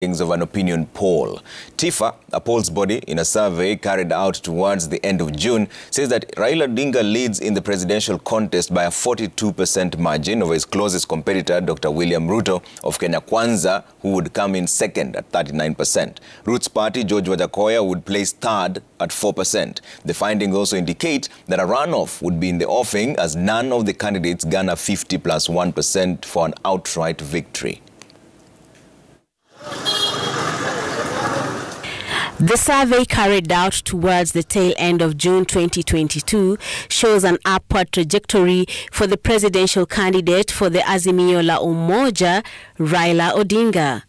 of an opinion poll. TIFA, a polls body in a survey carried out towards the end of June, says that Raila Odinga leads in the presidential contest by a 42% margin over his closest competitor, Dr. William Ruto of Kenya Kwanza, who would come in second at 39%. Ruto's party, George Wajackoyah, would place third at 4%. The findings also indicate that a runoff would be in the offing as none of the candidates garner 50 plus 1% for an outright victory. The survey carried out towards the tail end of June 2022 shows an upward trajectory for the presidential candidate for the Azimio la Umoja, Raila Odinga.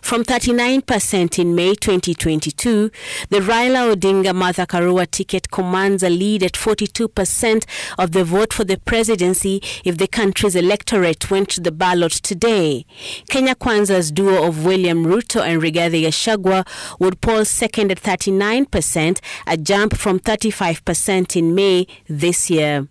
From 39% in May 2022, the Raila Odinga Karua ticket commands a lead at 42% of the vote for the presidency if the country's electorate went to the ballot today. Kenya Kwanza's duo of William Ruto and Rigathi Gachagua would poll second at 39%, a jump from 35% in May this year.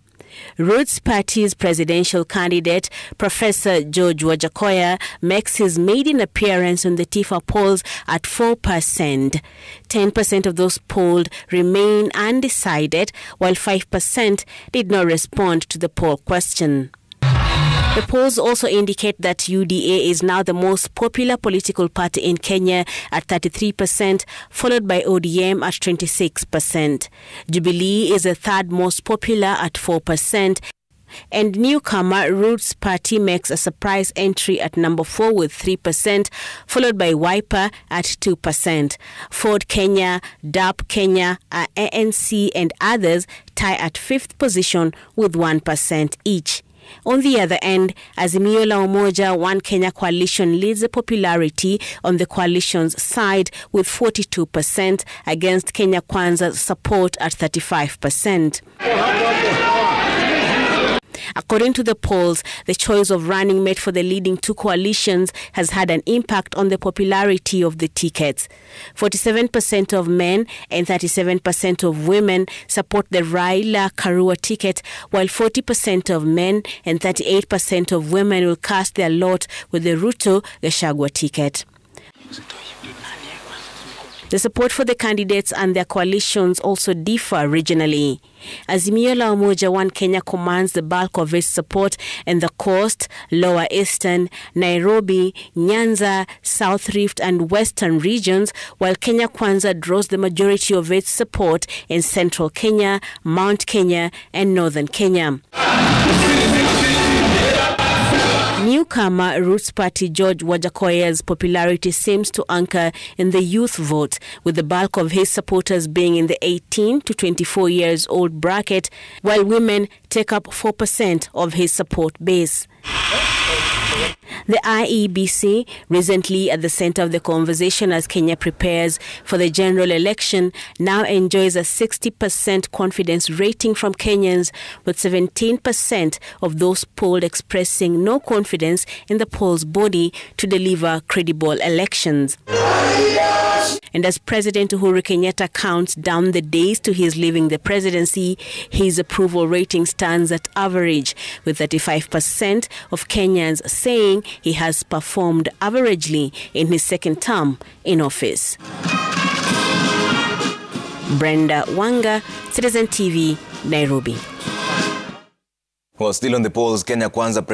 Ruto's party's presidential candidate, Professor George Wajackoyah, makes his maiden appearance on the TIFA polls at 4%. 10% of those polled remain undecided, while 5% did not respond to the poll question. The polls also indicate that UDA is now the most popular political party in Kenya at 33%, followed by ODM at 26%. Jubilee is the third most popular at 4%. And newcomer Ruto's party makes a surprise entry at number 4 with 3%, followed by Wiper at 2%. Ford Kenya, DAP Kenya, ANC and others tie at 5th position with 1% each. On the other end, Azimio la Umoja One Kenya coalition leads the popularity on the coalition's side with 42% against Kenya Kwanza's support at 35%. According to the polls, the choice of running mate for the leading two coalitions has had an impact on the popularity of the tickets. 47% of men and 37% of women support the Raila Karua ticket, while 40% of men and 38% of women will cast their lot with the Ruto Gachagua ticket. The support for the candidates and their coalitions also differ regionally. Azimio la Umoja One Kenya commands the bulk of its support in the Coast, Lower Eastern, Nairobi, Nyanza, South Rift and Western regions, while Kenya Kwanza draws the majority of its support in Central Kenya, Mount Kenya and Northern Kenya. Newcomer Ruto's party George Wajackoyah's popularity seems to anchor in the youth vote, with the bulk of his supporters being in the 18 to 24 years old bracket, while women take up 4% of his support base. The IEBC, recently at the center of the conversation as Kenya prepares for the general election, now enjoys a 60% confidence rating from Kenyans, with 17% of those polled expressing no confidence in the polls body to deliver credible elections. And as President Uhuru Kenyatta counts down the days to his leaving the presidency, his approval rating stands at average, with 35% of Kenyans saying he has performed averagely in his second term in office. Brenda Wanga, Citizen TV, Nairobi. Well, still on the polls, Kenya Kwanza